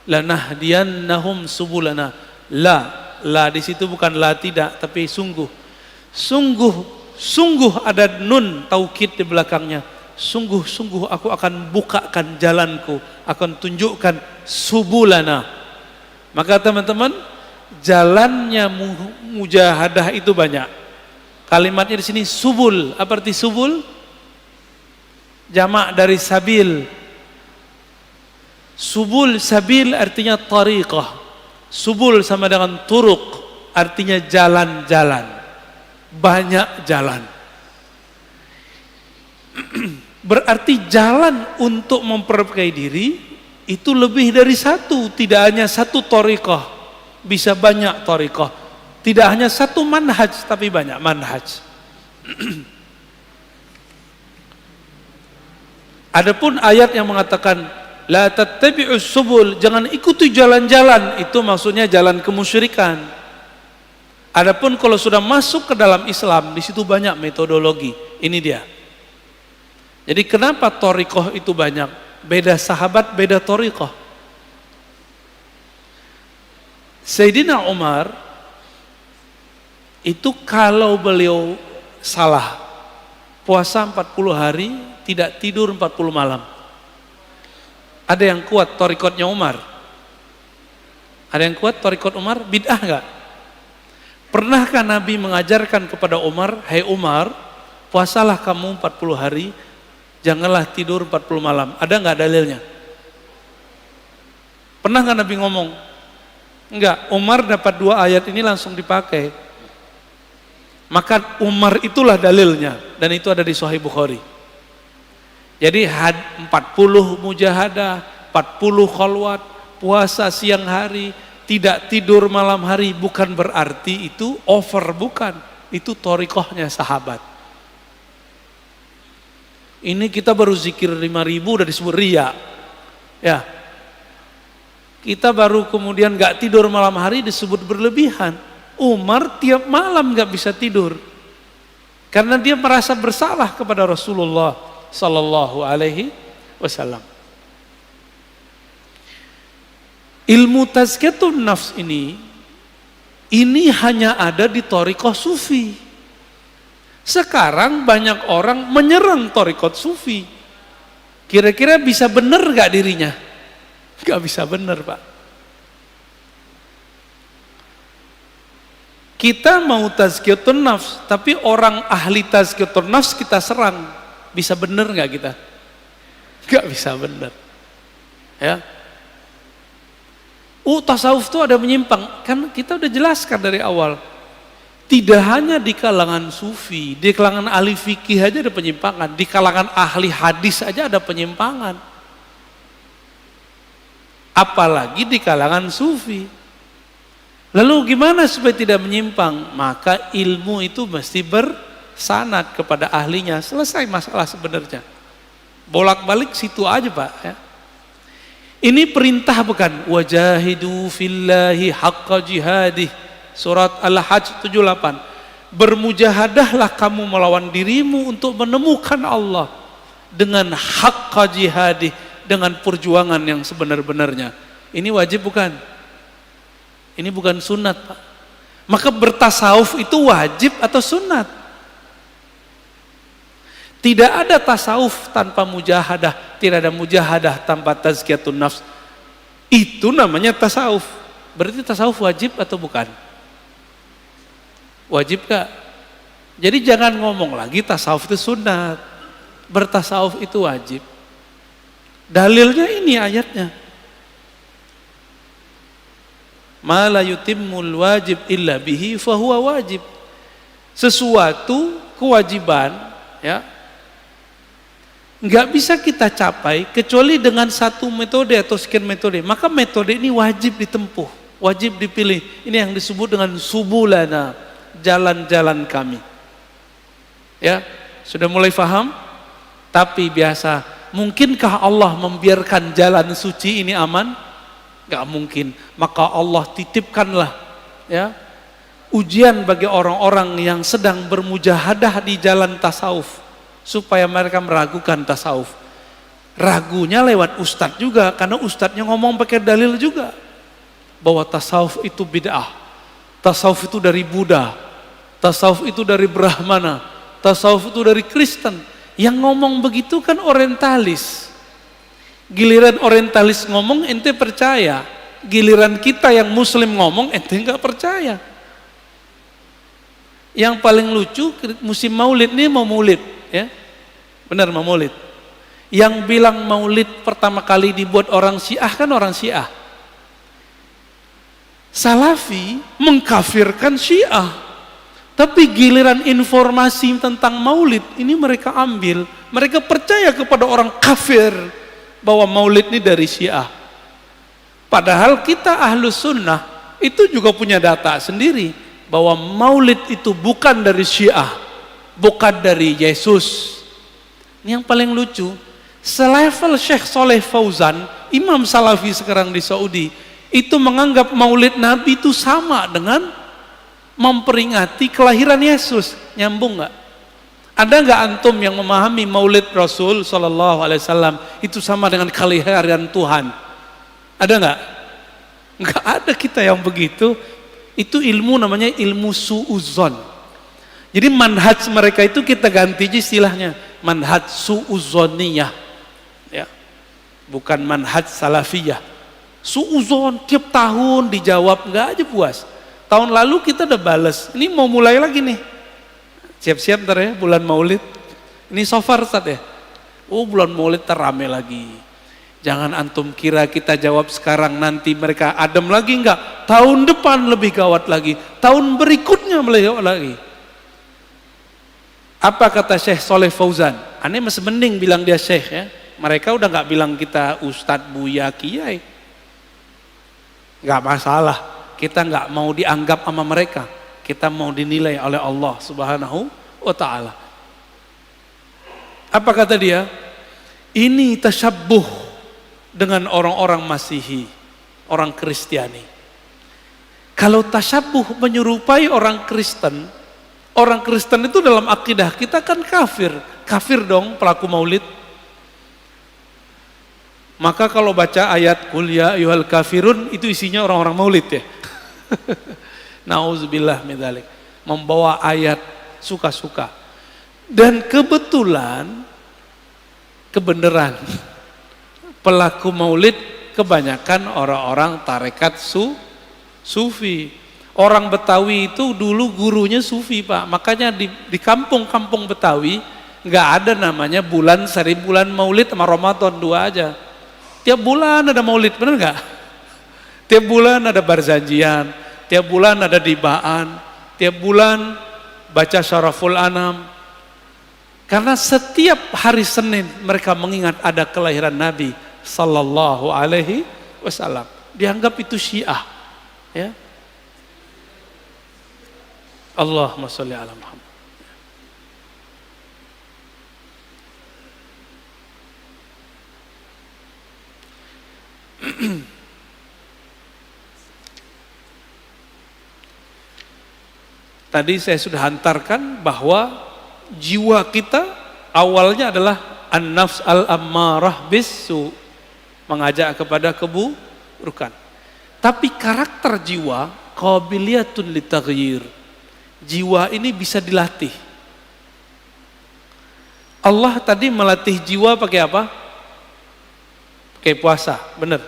Lanahdiyannahum subulana. La di situ bukan la tidak, tapi sungguh. Sungguh ada nun taukid di belakangnya. Sungguh aku akan bukakan jalanku, akan tunjukkan subulana. Maka teman-teman, jalannya mujahadah itu banyak. Kalimatnya di sini subul. Apa arti subul? Jamak dari sabil. Subul, sabil artinya tariqah. Subul sama dengan turuk, artinya jalan-jalan. Banyak jalan. Berarti jalan untuk memperbaiki diri itu lebih dari satu, tidak hanya satu thariqah, bisa banyak thariqah. Tidak hanya satu manhaj, tapi banyak manhaj. Adapun ayat yang mengatakan la tattabi'us subul, jangan ikuti jalan-jalan, itu maksudnya jalan kemusyrikan. Adapun kalau sudah masuk ke dalam Islam, di situ banyak metodologi. Ini dia. Jadi kenapa thariqah itu banyak? Beda sahabat, beda thariqah. Sayyidina Umar itu kalau beliau salah puasa 40 hari, tidak tidur 40 malam. Ada yang kuat thariqatnya Umar? Ada yang kuat thariqat Umar? Bid'ah enggak? Pernahkah Nabi mengajarkan kepada Umar, "Hai Umar, puasalah kamu 40 hari, janganlah tidur 40 malam." Ada enggak dalilnya? Pernah enggak Nabi ngomong? Enggak. Umar dapat 2 ayat ini langsung dipakai. Maka Umar itulah dalilnya, dan itu ada di Sahih Bukhari. Jadi 40 mujahadah, 40 khalwat, puasa siang hari, tidak tidur malam hari, bukan berarti itu over, bukan. Itu thariqahnya sahabat. Ini kita baru zikir 5.000 udah disebut riya. Ya. Kita baru kemudian gak tidur malam hari disebut berlebihan. Umar tiap malam gak bisa tidur. Karena dia merasa bersalah kepada Rasulullah sallallahu alaihi wasallam. Ilmu tazkiyatun nafs ini hanya ada di thariqah sufi. Sekarang banyak orang menyerang thariqat sufi. Kira-kira bisa benar gak dirinya? Gak bisa benar, Pak. Kita mau tazkiyatun nafs, tapi orang ahli tazkiyatun nafs kita serang. Bisa benar gak kita? Gak bisa benar. Ya. Tasawuf itu ada menyimpang. Kan kita udah jelaskan dari awal. Tidak hanya di kalangan sufi, di kalangan ahli fikih aja ada penyimpangan, di kalangan ahli hadis aja ada penyimpangan. Apalagi di kalangan sufi. Lalu gimana supaya tidak menyimpang? Maka ilmu itu mesti bersanad kepada ahlinya. Selesai masalah sebenarnya. Bolak-balik situ aja, Pak, ya. Ini perintah bukan? Wajahidu fillahi haqqa jihadih. Surat Al-Hajj 78. Bermujahadahlah kamu melawan dirimu untuk menemukan Allah dengan haqqa jihadih, dengan perjuangan yang sebenar-benarnya. Ini wajib bukan? Ini bukan sunat, Pak. Maka bertasawuf itu wajib atau sunat? Tidak ada tasawuf tanpa mujahadah, tidak ada mujahadah tanpa tazkiyatun nafs. Itu namanya tasawuf. Berarti tasawuf wajib atau bukan? Wajib gak? Jadi jangan ngomong lagi tasawuf itu sunat. Bertasawuf itu wajib. Dalilnya ini ayatnya. Ma la yutimmul wajib illa bihi fahuwa wajib. Sesuatu kewajiban, ya, nggak bisa kita capai kecuali dengan satu metode atau sekian metode. Maka metode ini wajib ditempuh, wajib dipilih. Ini yang disebut dengan subulana, jalan-jalan kami. Ya, sudah mulai paham? Tapi biasa, mungkinkah Allah membiarkan jalan suci ini aman? Gak mungkin. Maka Allah titipkanlah, ya, ujian bagi orang-orang yang sedang bermujahadah di jalan tasawuf, supaya mereka meragukan tasawuf. Ragunya lewat ustadz juga, karena ustadznya ngomong pakai dalil juga bahwa tasawuf itu bid'ah, tasawuf itu dari Buddha, tasawuf itu dari Brahmana, tasawuf itu dari Kristen. Yang ngomong begitu kan orientalis. Giliran orientalis ngomong ente percaya, giliran kita yang muslim ngomong ente nggak percaya. Yang paling lucu musim maulid ini mau maulid, ya, benar mau maulid. Yang bilang maulid pertama kali dibuat orang Syiah kan orang Syiah. Salafi mengkafirkan Syiah, tapi giliran informasi tentang maulid ini mereka ambil, mereka percaya kepada orang kafir bahwa maulid ini dari Syiah. Padahal kita ahlus sunnah itu juga punya data sendiri bahwa maulid itu bukan dari Syiah, bukan dari Yesus. Ini yang paling lucu, selevel Syekh Saleh Fauzan, imam salafi sekarang di Saudi, itu menganggap maulid Nabi itu sama dengan memperingati kelahiran Yesus. Nyambung nggak? Ada nggak antum yang memahami maulid Rasul Sallallahu Alaihi Wasallam itu sama dengan kelahiran Tuhan? Ada nggak? Nggak ada kita yang begitu. Itu ilmu namanya ilmu su'uzon. Jadi manhaj mereka itu kita ganti istilahnya manhaj su'uzoniyah, ya, bukan manhaj salafiyah. Su'uzon tiap tahun dijawab nggak aja puas. Tahun lalu kita udah bales. Ini mau mulai lagi nih. Siap-siap ntar ya bulan maulid. Ini so far Ustaz ya. Oh bulan maulid terame lagi. Jangan antum kira kita jawab sekarang nanti mereka adem lagi, enggak. Tahun depan lebih gawat lagi. Tahun berikutnya lebih gawat lagi. Apa kata Syekh Saleh Fauzan? Aneh masih mending bilang dia Syekh ya. Mereka udah nggak bilang kita Ustadz, Buya, Kiai. Nggak masalah. Kita nggak mau dianggap sama mereka. Kita mau dinilai oleh Allah Subhanahu wa ta'ala. Apa kata dia? Ini tasyabbuh dengan orang-orang Masihi, orang Kristiani. Kalau tasyabbuh menyerupai orang Kristen itu dalam akidah kita kan kafir. Kafir dong pelaku maulid. Maka kalau baca ayat Qul ya ayyuhal kafirun itu isinya orang-orang maulid ya. Nauzubillah min dzalik. Membawa ayat suka-suka. Dan kebetulan kebenaran pelaku maulid kebanyakan orang-orang tarekat sufi. Orang Betawi itu dulu gurunya sufi Pak. Makanya di kampung-kampung Betawi nggak ada namanya bulan seri bulan maulid sama Ramadan dua aja. Tiap bulan ada maulid, bener nggak? Tiap bulan ada barzanjian, tiap bulan ada dibaan, tiap bulan baca Syaraful Anam. Karena setiap hari Senin mereka mengingat ada kelahiran Nabi Sallallahu Alaihi Wasallam. Dianggap itu Syiah, ya. Allahumma sholli ala Muhammad. Tadi saya sudah hantarkan bahwa jiwa kita awalnya adalah an-nafs al-ammarah bisu, mengajak kepada keburukan. Tapi karakter jiwa, qabiliyatun litaghyir. Jiwa ini bisa dilatih. Allah tadi melatih jiwa pakai apa? Pakai puasa, benar.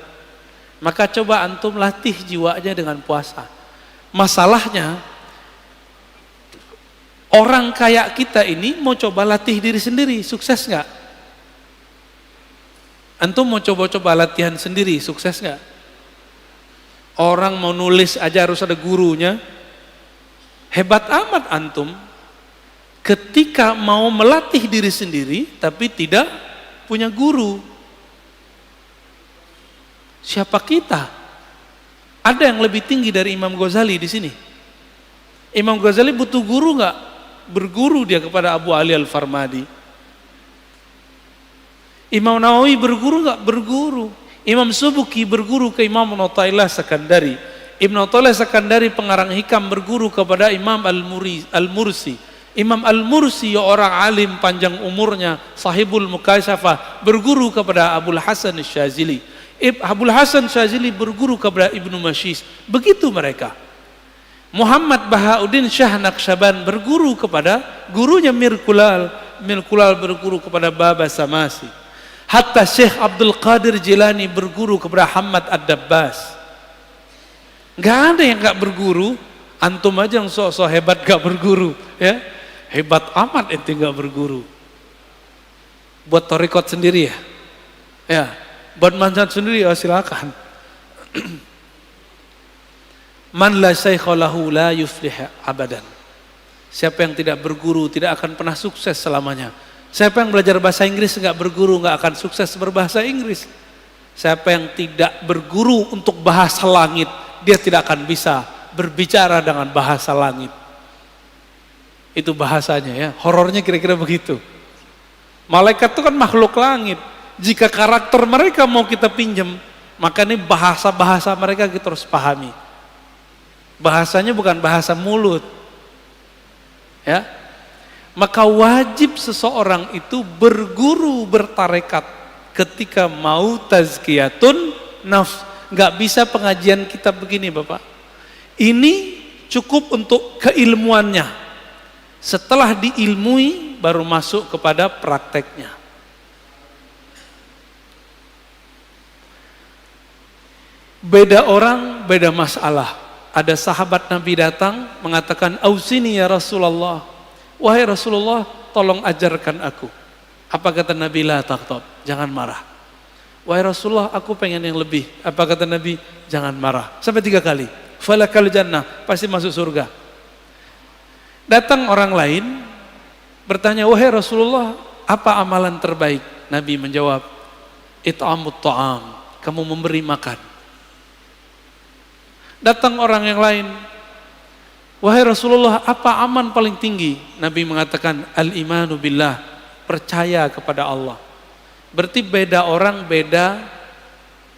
Maka coba antum latih jiwanya dengan puasa. Masalahnya, orang kayak kita ini mau coba latih diri sendiri, sukses nggak? Antum mau coba-coba latihan sendiri, sukses nggak? Orang mau nulis aja harus ada gurunya. Hebat amat antum ketika mau melatih diri sendiri tapi tidak punya guru. Siapa kita? Ada yang lebih tinggi dari Imam Ghazali di sini. Imam Ghazali butuh guru nggak? Berguru dia kepada Abu Ali Al-Farmadi. Imam Nawawi berguru nggak? Berguru. Imam Subuki berguru ke Imam Ibn Athaillah Sakandari. Ibn Athaillah Sakandari pengarang hikam berguru kepada Imam Al-Mursi. Imam Al-Mursi orang alim panjang umurnya, sahibul mukasyafah, berguru kepada Abul Hasan Syazili. Abul Hasan Syazili berguru kepada Ibnu Mashis. Begitu mereka. Muhammad Bahauddin Syah Naqsyaban berguru kepada gurunya Mir Kulal. Mir Kulal berguru kepada Baba Samasi. Hatta Syekh Abdul Qadir Jilani berguru kepada Hamad Ad-Dabbas. Gak ada yang gak berguru. Antum aja yang sok-sok hebat gak berguru, ya. Hebat amat ente gak berguru. Buat torikot sendiri ya. Ya, buat manjat sendiri ya silakan. Man la syaikha lahu la yuflih abadan. Siapa yang tidak berguru tidak akan pernah sukses selamanya. Siapa yang belajar bahasa Inggris nggak berguru nggak akan sukses berbahasa Inggris. Siapa yang tidak berguru untuk bahasa langit, dia tidak akan bisa berbicara dengan bahasa langit. Itu bahasanya ya, horornya kira-kira begitu. Malaikat itu kan makhluk langit. Jika karakter mereka mau kita pinjam, maka ini bahasa-bahasa mereka kita harus pahami. Bahasanya bukan bahasa mulut. Ya. Maka wajib seseorang itu berguru bertarekat ketika mau tazkiyatun nafs. Nggak bisa pengajian kita begini Bapak. Ini cukup untuk keilmuannya. Setelah diilmui baru masuk kepada prakteknya. Beda orang, beda masalah. Ada sahabat Nabi datang mengatakan, "Ausini ya Rasulullah." Wahai Rasulullah, tolong ajarkan aku. Apa kata Nabi? La taqtab, jangan marah. Wahai Rasulullah, aku pengen yang lebih. Apa kata Nabi? Jangan marah. Sampai 3 kali. Falakal jannah, pasti masuk surga. Datang orang lain bertanya, wahai Rasulullah, apa amalan terbaik? Nabi menjawab, it'amut ta'am, kamu memberi makan. Datang orang yang lain, wahai Rasulullah, apa aman paling tinggi? Nabi mengatakan, al-imanu billah, percaya kepada Allah. Berarti beda orang, beda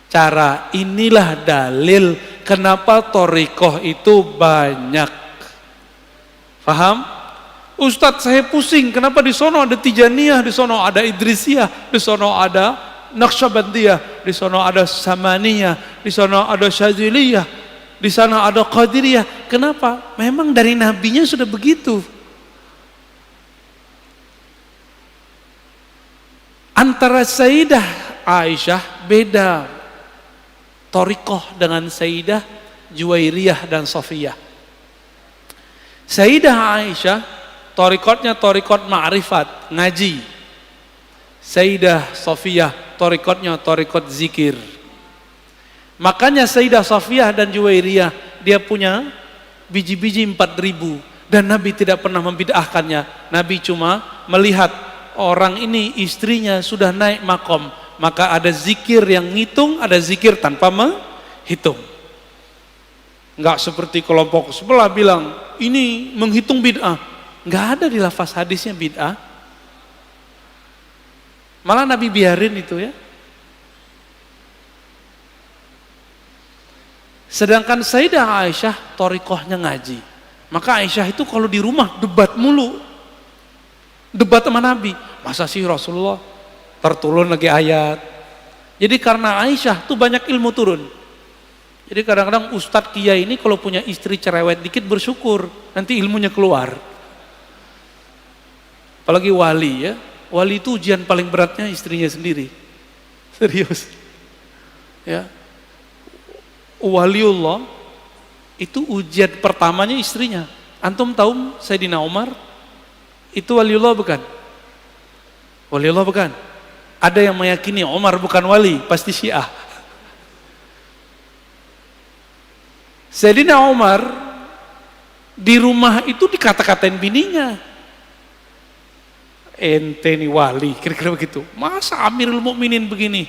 cara. Inilah dalil kenapa thariqah itu banyak. Paham? Ustadz, saya pusing, kenapa di sono ada Tijaniyah, di sono ada Idrisiyah, di sono ada Naqsyabandiyah, di sono ada Samaniyah, di sono ada Syaziliyah, di sana ada Qadiriyah. Kenapa? Memang dari nabinya sudah begitu. Antara Sayyidah Aisyah beda thariqah dengan Sayyidah Juwairiyah dan Safiyah. Sayyidah Aisyah thariqatnya thariqat ma'rifat, ngaji. Sayyidah Safiyah thariqatnya thariqat zikir. Makanya Sayyidah Safiyah dan Juwairiyah dia punya biji-biji 4.000 dan Nabi tidak pernah membid'ahkannya. Nabi cuma melihat orang ini istrinya sudah naik makom, maka ada zikir yang ngitung, ada zikir tanpa menghitung. Enggak seperti kelompok sebelah bilang ini menghitung bid'ah. Enggak ada di lafaz hadisnya bid'ah. Malah Nabi biarin itu ya. Sedangkan Sayyidah Aisyah thariqahnya ngaji. Maka Aisyah itu kalau di rumah debat mulu. Debat sama Nabi. Masa sih Rasulullah terturun lagi ayat. Jadi karena Aisyah tuh banyak ilmu turun. Jadi kadang-kadang ustadz kiai ini kalau punya istri cerewet dikit bersyukur, nanti ilmunya keluar. Apalagi wali ya, wali itu ujian paling beratnya istrinya sendiri. Serius. Ya. Waliullah itu ujian pertamanya istrinya. Antum tahu Sayyidina Umar itu waliullah bukan? Waliullah bukan? Ada yang meyakini Umar bukan wali, pasti Syiah. Sayyidina Umar di rumah itu dikata-katain bininya. Ente nih wali, kira-kira begitu. Masa Amirul Mukminin begini?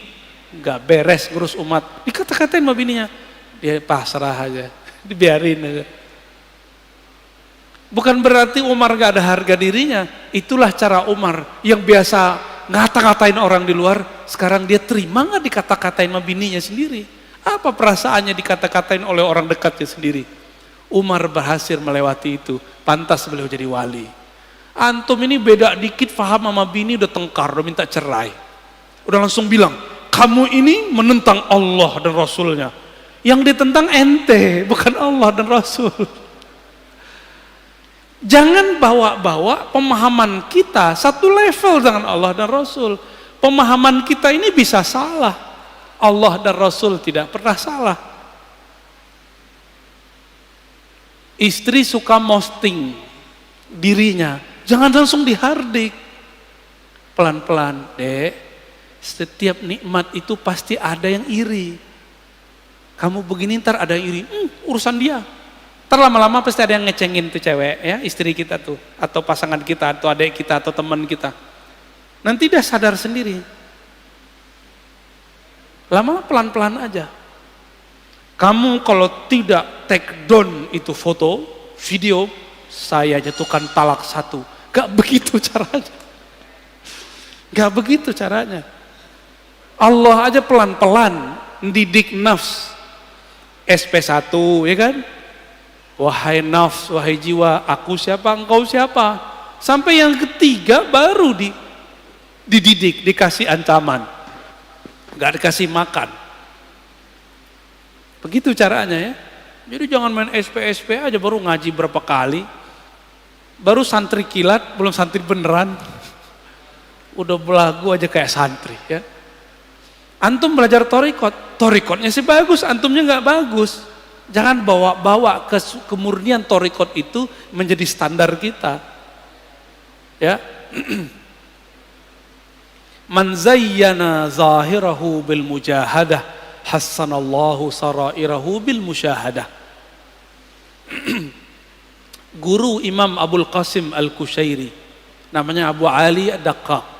Enggak beres ngurus umat. Dikata-katain sama bininya. Dia pasrah aja, dibiarin aja. Bukan berarti Umar gak ada harga dirinya. Itulah cara Umar yang biasa ngata-katain orang di luar, sekarang dia terima gak dikata-katain sama bininya sendiri? Apa perasaannya dikata-katain oleh orang dekatnya sendiri? Umar berhasil melewati itu, pantas beliau jadi wali. Antum ini beda dikit paham sama bini udah tengkar, udah minta cerai. Udah langsung bilang, kamu ini menentang Allah dan Rasulnya. Yang ditentang ente, bukan Allah dan Rasul. Jangan bawa-bawa pemahaman kita satu level dengan Allah dan Rasul. Pemahaman kita ini bisa salah. Allah dan Rasul tidak pernah salah. Istri suka posting dirinya, jangan langsung dihardik. Pelan-pelan, Dek. Setiap nikmat itu pasti ada yang iri. Kamu begini ntar ada yang iri, urusan dia. Ntar lama-lama pasti ada yang ngecengin tuh cewek ya, istri kita tuh, atau pasangan kita, atau adik kita, atau teman kita. Nanti dia sadar sendiri. Lama pelan-pelan aja. Kamu kalau tidak take down itu foto, video, saya jatuhkan talak 1. Gak begitu caranya. Gak begitu caranya. Allah aja pelan-pelan mendidik nafs. SP1 ya kan? Wahai nafs, wahai jiwa, aku siapa, engkau siapa? Sampai yang ketiga baru dididik, dikasih ancaman. Gak dikasih makan. Begitu caranya ya. Jadi jangan main SP aja baru ngaji berapa kali. Baru santri kilat, belum santri beneran. Udah belagu aja kayak santri ya. Antum belajar torikotnya sih bagus, antumnya gak bagus. Jangan bawa-bawa kemurnian torikot itu menjadi standar kita. Ya. Man zayyana zahirahu bil mujahadah hassanallahu sarairahu bil musyahadah. Guru Imam Abul Qasim Al-Kushairi namanya Abu Ali Ad-Daqqaq.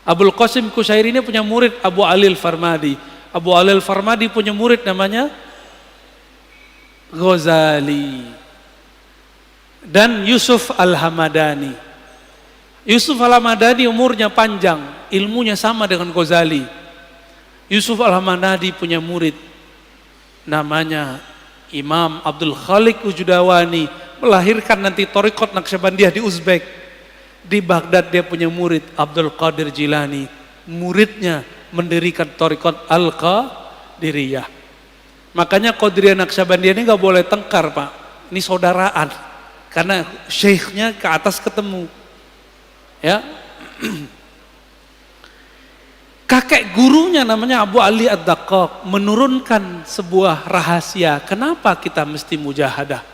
Abul Qasim Kushairi ini punya murid Abu Ali Al-Farmadi. Abu Ali Al-Farmadi punya murid namanya Ghazali dan Yusuf Al-Hamadani. Yusuf Al-Hamadani umurnya panjang, ilmunya sama dengan Ghazali. Yusuf Al-Hamadani punya murid namanya Imam Abdul Khaliq Ujudawani, melahirkan nanti Thariqat Naqsyabandiyah di Uzbek. Di Baghdad dia punya murid Abdul Qadir Jilani, muridnya mendirikan Thariqat Al-Qadiriyah. Makanya Qadiriyah Naqsyabandiyah ini gak boleh tengkar Pak, ini saudaraan, karena syekhnya ke atas ketemu. Ya, kakek gurunya namanya Abu Ali Ad-Daqqaq menurunkan sebuah rahasia. Kenapa kita mesti mujahadah?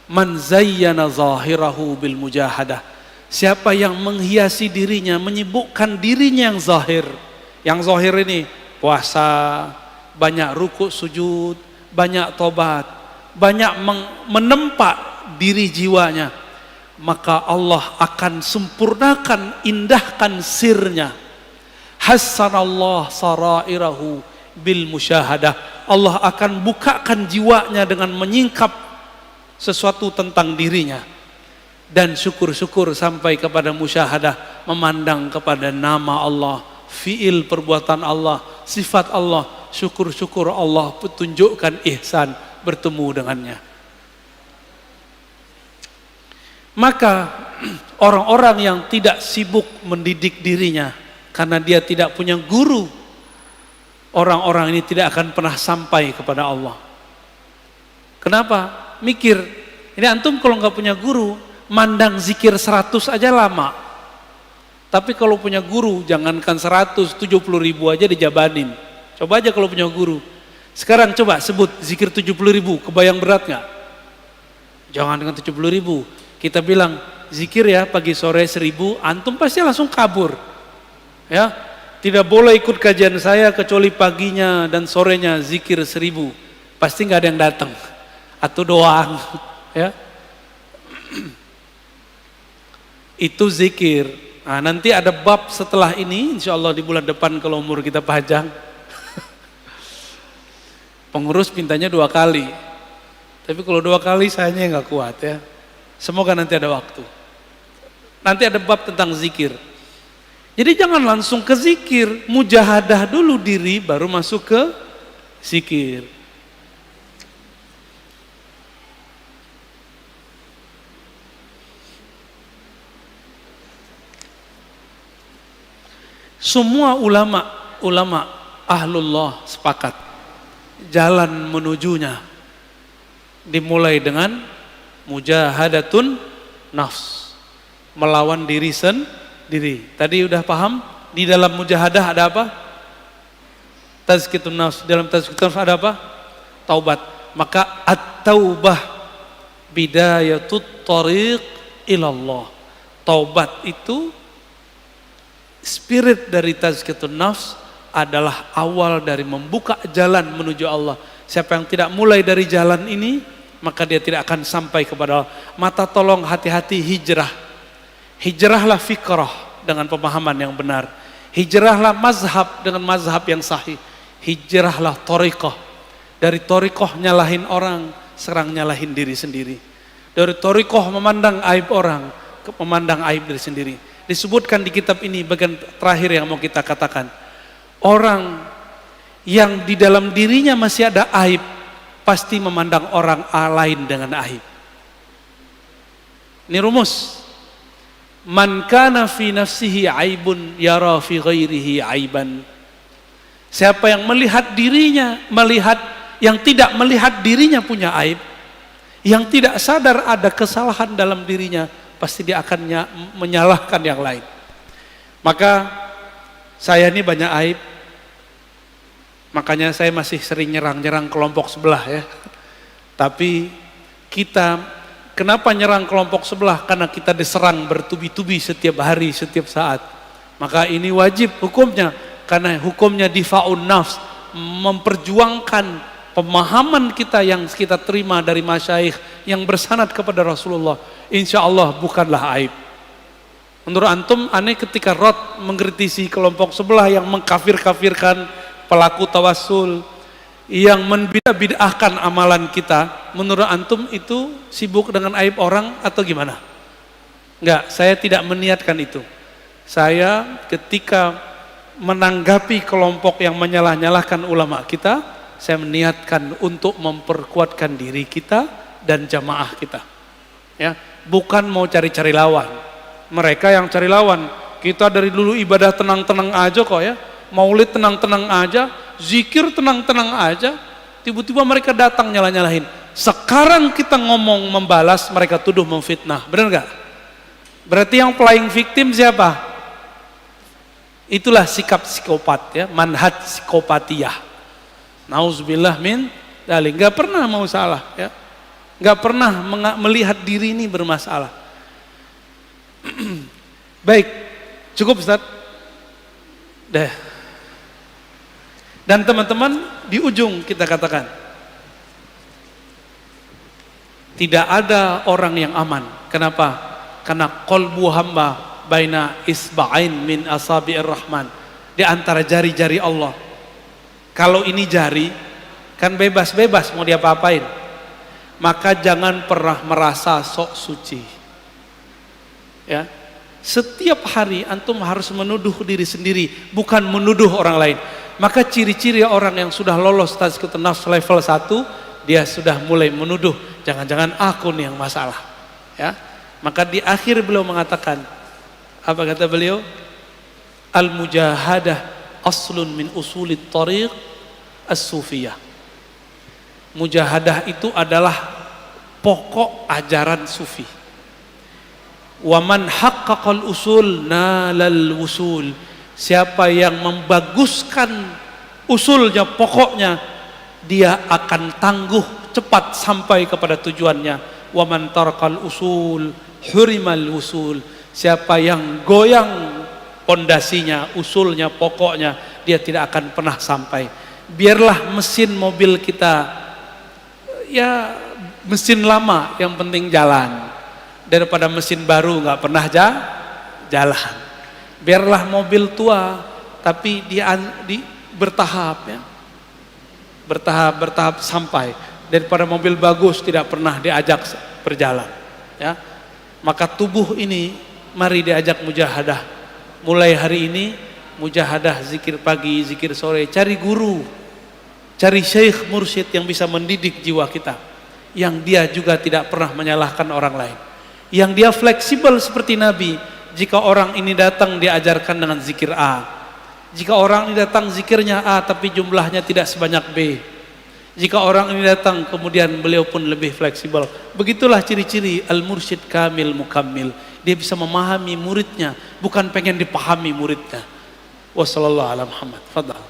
Man zayyana zahirahu bil mujahadah. Siapa yang menghiasi dirinya, menyibukkan dirinya yang zahir. Yang zahir ini puasa, banyak ruku sujud, banyak tobat, banyak menempa diri jiwanya. Maka Allah akan sempurnakan, indahkan sirnya. Hassanallah sarairahu bil musyahadah. Allah akan bukakan jiwanya dengan menyingkap sesuatu tentang dirinya. Dan syukur-syukur sampai kepada musyahadah, memandang kepada nama Allah, fiil perbuatan Allah, sifat Allah. Syukur-syukur Allah tunjukkan ihsan bertemu dengannya. Maka orang-orang yang tidak sibuk mendidik dirinya karena dia tidak punya guru, orang-orang ini tidak akan pernah sampai kepada Allah. Kenapa? Mikir, ini antum kalau nggak punya guru, mandang zikir 100 aja lama. Tapi kalau punya guru, jangankan 170.000 aja dijabanin. Coba aja kalau punya guru. Sekarang coba sebut zikir 70.000, kebayang berat nggak? Jangan dengan 70.000. Kita bilang zikir ya pagi sore 1.000, antum pasti langsung kabur. Ya, tidak boleh ikut kajian saya kecuali paginya dan sorenya zikir 1.000. Pasti nggak ada yang datang. Atau doang. Ya, itu zikir. Nah, nanti ada bab setelah ini, insya Allah di bulan depan kalau umur kita panjang. Pengurus mintanya 2 kali. Tapi kalau 2 kali sayanya nggak kuat ya. Semoga nanti ada waktu. Nanti ada bab tentang zikir. Jadi jangan langsung ke zikir, mujahadah dulu diri baru masuk ke zikir. Semua ulama ahlullah sepakat jalan menujunya dimulai dengan mujahadatun nafs, melawan diri sendiri. Tadi udah paham di dalam mujahadah ada apa? Tazkiyatun nafs. Dalam tazkiyatun nafs ada apa? Taubat. Maka at-taubah bidayatut thariq ilallah. Taubat itu spirit dari tazkiyatun nafs adalah awal dari membuka jalan menuju Allah. Siapa yang tidak mulai dari jalan ini, maka dia tidak akan sampai kepada Allah. Mata tolong hati-hati hijrah. Hijrahlah fikrah dengan pemahaman yang benar. Hijrahlah mazhab dengan mazhab yang sahih. Hijrahlah thariqah. Dari thariqah nyalahin orang, sekarang nyalahin diri sendiri. Dari thariqah memandang aib orang, ke memandang aib diri sendiri. Disebutkan di kitab ini bagian terakhir yang mau kita katakan. Orang yang di dalam dirinya masih ada aib, pasti memandang orang lain dengan aib. Ini rumus. Man kana fi nafsihi aibun yara fi ghairihi aiban. Siapa yang melihat dirinya, yang tidak melihat dirinya punya aib, yang tidak sadar ada kesalahan dalam dirinya, pasti dia akan menyalahkan yang lain. Maka saya ini banyak aib, makanya saya masih sering nyerang kelompok sebelah ya. Tapi kita kenapa nyerang kelompok sebelah? Karena kita diserang bertubi-tubi setiap hari, setiap saat. Maka ini wajib hukumnya, karena hukumnya difa'un nafs, memperjuangkan pemahaman kita yang kita terima dari masyaikh yang bersanad kepada Rasulullah, insya Allah bukanlah aib. Menurut antum aneh ketika Rod mengkritisi kelompok sebelah yang mengkafir-kafirkan pelaku tawassul, yang membid'ahkan amalan kita, menurut antum itu sibuk dengan aib orang atau gimana? Enggak, saya tidak meniatkan itu. Saya ketika menanggapi kelompok yang menyalah-nyalahkan ulama kita, saya meniatkan untuk memperkuatkan diri kita dan jamaah kita. Ya, bukan mau cari-cari lawan. Mereka yang cari lawan. Kita dari dulu ibadah tenang-tenang aja kok ya. Maulid tenang-tenang aja, zikir tenang-tenang aja. Tiba-tiba mereka datang nyalah-nyalahin. Sekarang kita ngomong membalas, mereka tuduh memfitnah. Benar nggak? Berarti yang playing victim siapa? Itulah sikap psikopat ya, manhaj psikopatiyah. Nauzubillah min dzalik. Enggak pernah mau salah ya. Enggak pernah melihat diri ini bermasalah. Baik, cukup Ustaz. Dah. Dan teman-teman di ujung kita katakan, tidak ada orang yang aman. Kenapa? Karena qalbu hamba baina isba'ain min asabi'ir rahman, di antara jari-jari Allah. Kalau ini jari kan bebas-bebas mau diapa-apain. Maka jangan pernah merasa sok suci. Ya. Setiap hari antum harus menuduh diri sendiri, bukan menuduh orang lain. Maka ciri-ciri orang yang sudah lolos tazkiyatun nafs level 1, dia sudah mulai menuduh, jangan-jangan aku nih yang masalah. Ya. Maka di akhir beliau mengatakan, apa kata beliau? Al-mujahadah aslun min usulit tariq as-sufiyah. Mujahadah itu adalah pokok ajaran sufi. Wa man haqqaqal usul nalal wusul. Siapa yang membaguskan usulnya, pokoknya, dia akan tangguh cepat sampai kepada tujuannya. Wa man tarakal usul hurimal wusul. Siapa yang goyang pondasinya, usulnya, pokoknya, dia tidak akan pernah sampai. Biarlah mesin mobil kita, ya mesin lama, yang penting jalan, daripada mesin baru nggak pernah jalan. Biarlah mobil tua, tapi dia bertahap, ya, bertahap sampai, daripada mobil bagus tidak pernah diajak berjalan, ya. Maka tubuh ini mari diajak mujahadah. Mulai hari ini mujahadah, zikir pagi, zikir sore, cari guru, cari syekh mursyid yang bisa mendidik jiwa kita, yang dia juga tidak pernah menyalahkan orang lain, yang dia fleksibel seperti Nabi. Jika orang ini datang diajarkan dengan zikir A, jika orang ini datang zikirnya A tapi jumlahnya tidak sebanyak B, jika orang ini datang kemudian beliau pun lebih fleksibel. Begitulah ciri-ciri al-mursyid kamil mukammil. Dia bisa memahami muridnya, bukan pengen dipahami muridnya. Wassallallahu ala Muhammad. Fadhal.